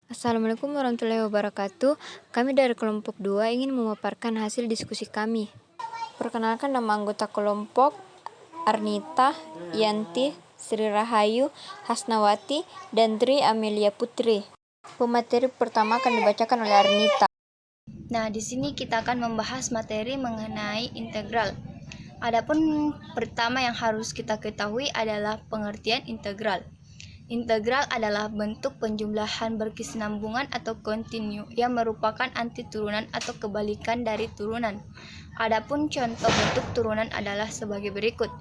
Assalamualaikum warahmatullahi wabarakatuh. Kami dari kelompok 2 ingin memaparkan hasil diskusi kami. Perkenalkan, nama anggota kelompok Arnita, Yanti, Sri Rahayu, Hasnawati, dan Tri Amelia Putri. Pemateri pertama akan dibacakan oleh Arnita. Nah, di sini kita akan membahas materi mengenai integral. Adapun pertama yang harus kita ketahui adalah pengertian integral. Integral adalah bentuk penjumlahan berkesinambungan atau kontinu yang merupakan anti turunan atau kebalikan dari turunan. Adapun contoh bentuk turunan adalah sebagai berikut.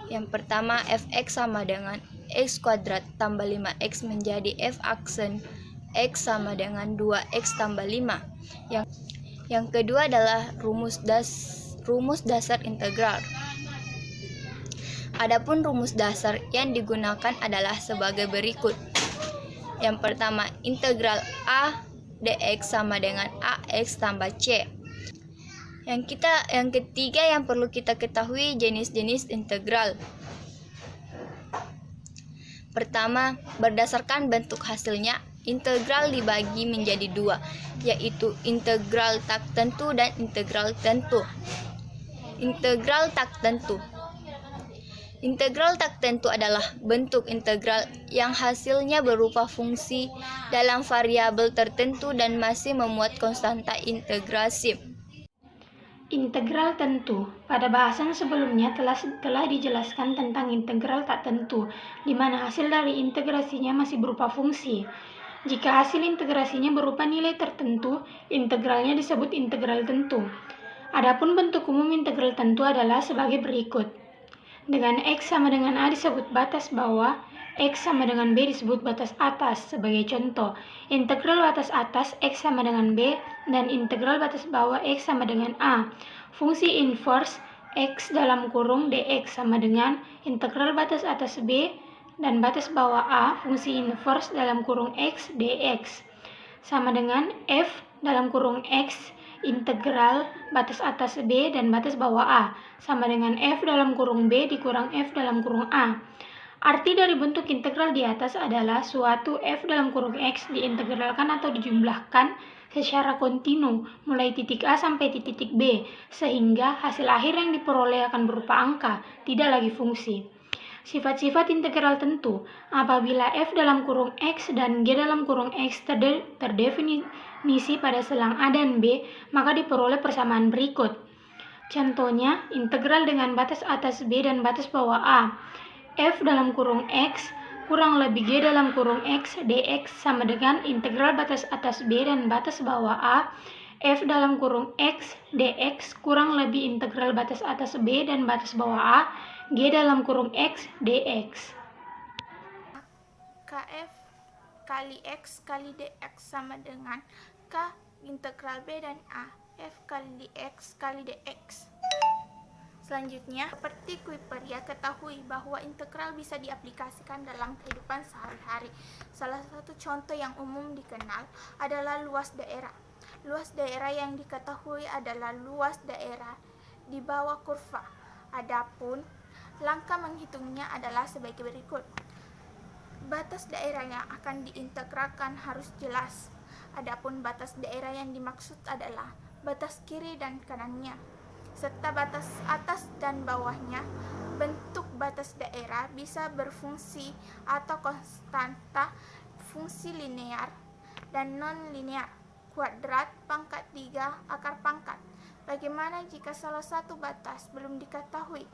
Yang pertama, fx sama dengan x kuadrat tambah 5x menjadi f aksen x sama dengan 2x tambah 5. Yang kedua adalah rumus dasar integral. Adapun rumus dasar yang digunakan adalah sebagai berikut. Yang pertama, integral a dx sama dengan ax tambah c. Yang ketiga yang perlu kita ketahui jenis-jenis integral. Pertama, berdasarkan bentuk hasilnya, integral dibagi menjadi dua, yaitu integral tak tentu dan integral tentu. Integral tak tentu. Integral tak tentu adalah bentuk integral yang hasilnya berupa fungsi dalam variabel tertentu dan masih memuat konstanta integrasi. Integral tentu. Pada bahasan sebelumnya telah dijelaskan tentang integral tak tentu, di mana hasil dari integrasinya masih berupa fungsi. Jika hasil integrasinya berupa nilai tertentu, integralnya disebut integral tentu. Adapun bentuk umum integral tentu adalah sebagai berikut. Dengan X sama dengan A disebut batas bawah, X sama dengan B disebut batas atas. Sebagai contoh, integral batas atas X sama dengan B dan integral batas bawah X sama dengan A. Fungsi inverse X dalam kurung dx sama dengan integral batas atas B dan batas bawah A fungsi inverse dalam kurung X dx sama dengan F dalam kurung X integral batas atas B dan batas bawah A sama dengan F dalam kurung B dikurang F dalam kurung A. Arti dari bentuk integral di atas adalah suatu F dalam kurung X diintegralkan atau dijumlahkan secara kontinu mulai titik A sampai titik B, sehingga hasil akhir yang diperoleh akan berupa angka, tidak lagi fungsi. Sifat-sifat integral tentu. Apabila f dalam kurung x dan g dalam kurung x terdefinisi pada selang A dan B, maka diperoleh persamaan berikut. Contohnya, integral dengan batas atas B dan batas bawah A. F dalam kurung x kurang lebih g dalam kurung x dx sama dengan integral batas atas B dan batas bawah A. F dalam kurung x dx kurang lebih integral batas atas B dan batas bawah A, G dalam kurung x dx. Kf kali x kali dx sama dengan K integral B dan A, F kali dx kali dx. Selanjutnya, seperti Kuiper ya, ketahui bahwa integral bisa diaplikasikan dalam kehidupan sehari-hari. Salah satu contoh yang umum dikenal adalah luas daerah. Luas daerah yang diketahui adalah luas daerah di bawah kurva. Adapun langkah menghitungnya adalah sebagai berikut. Batas daerah yang akan diintegralkan harus jelas. Adapun batas daerah yang dimaksud adalah batas kiri dan kanannya, serta batas atas dan bawahnya. Bentuk batas daerah bisa berfungsi atau konstanta, fungsi linear dan non-linear, kuadrat, pangkat 3, akar pangkat. Bagaimana jika salah satu batas belum diketahui?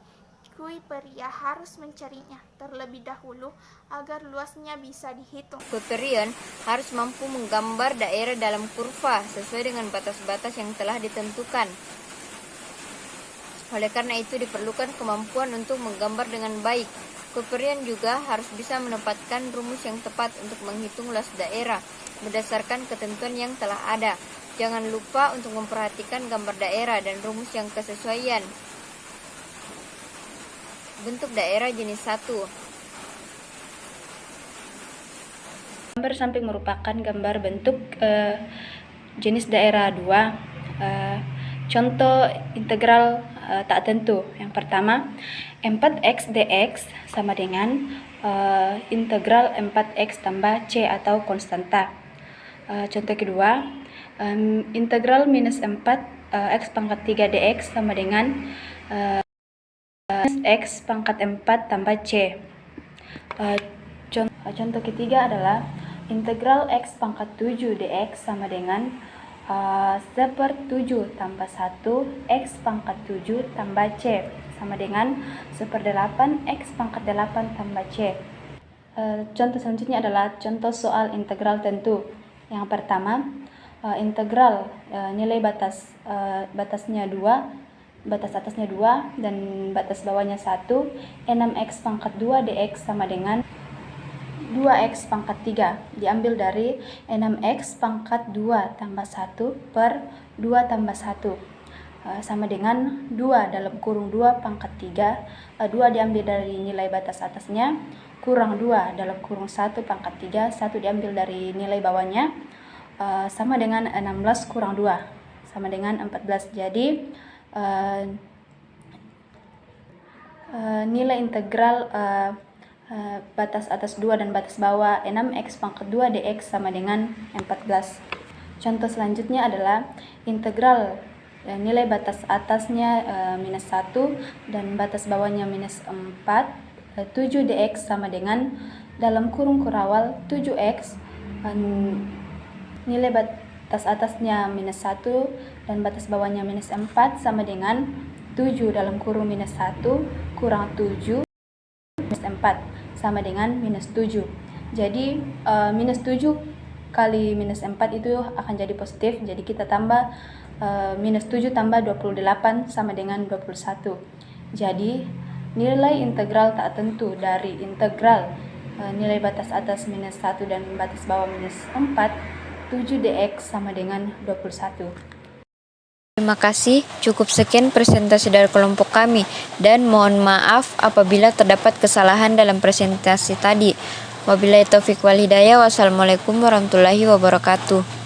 Kuiper harus mencarinya terlebih dahulu agar luasnya bisa dihitung. Kuiperian harus mampu menggambar daerah dalam kurva sesuai dengan batas-batas yang telah ditentukan. Oleh karena itu diperlukan kemampuan untuk menggambar dengan baik. Kuiperian juga harus bisa menempatkan rumus yang tepat untuk menghitung luas daerah berdasarkan ketentuan yang telah ada. Jangan lupa untuk memperhatikan gambar daerah dan rumus yang kesesuaian. Bentuk daerah jenis 1. Gambar samping merupakan gambar bentuk jenis daerah 2. Contoh integral tak tentu. Yang pertama, 4x dx sama dengan integral 4x tambah c atau konstanta. Contoh kedua, integral minus 4 x pangkat 3 dx sama dengan minus x pangkat 4 tambah c. Contoh ketiga adalah integral x pangkat 7 dx sama dengan 1/7 tambah 1 x pangkat 7 tambah c sama dengan 1/8 x pangkat 8 tambah c. Contoh selanjutnya adalah contoh soal integral tentu. Yang pertama, integral nilai batasnya 2, batas atasnya 2 dan batas bawahnya 1, 6x pangkat 2 dx sama dengan 2x pangkat 3 diambil dari 6x pangkat 2 tambah 1 per 2 tambah 1 sama dengan 2 dalam kurung 2 pangkat 3, 2 diambil dari nilai batas atasnya kurang 2 dalam kurung 1 pangkat 3, 1 diambil dari nilai bawahnya sama dengan 16 kurang 2 sama dengan 14. Jadi nilai integral batas atas 2 dan batas bawah 6x pangkat 2 dx sama dengan 14. Contoh selanjutnya adalah integral nilai batas atasnya minus 1 dan batas bawahnya minus 4, 7 dx sama dengan dalam kurung kurawal 7x, nilai batas atasnya minus 1 dan batas bawahnya minus 4 sama dengan 7 dalam kurung minus 1 kurang 7 minus 4 sama dengan minus 7. Jadi minus 7 kali minus 4 itu akan jadi positif. Jadi kita tambah minus 7 tambah 28 sama dengan 21. Jadi nilai integral tak tentu dari integral nilai batas atas minus 1 dan batas bawah minus 4, 7 dx sama dengan 21. Terima kasih, cukup sekian presentasi dari kelompok kami, dan mohon maaf apabila terdapat kesalahan dalam presentasi tadi. Wabillahi taufiq wal hidayah, wassalamualaikum warahmatullahi wabarakatuh.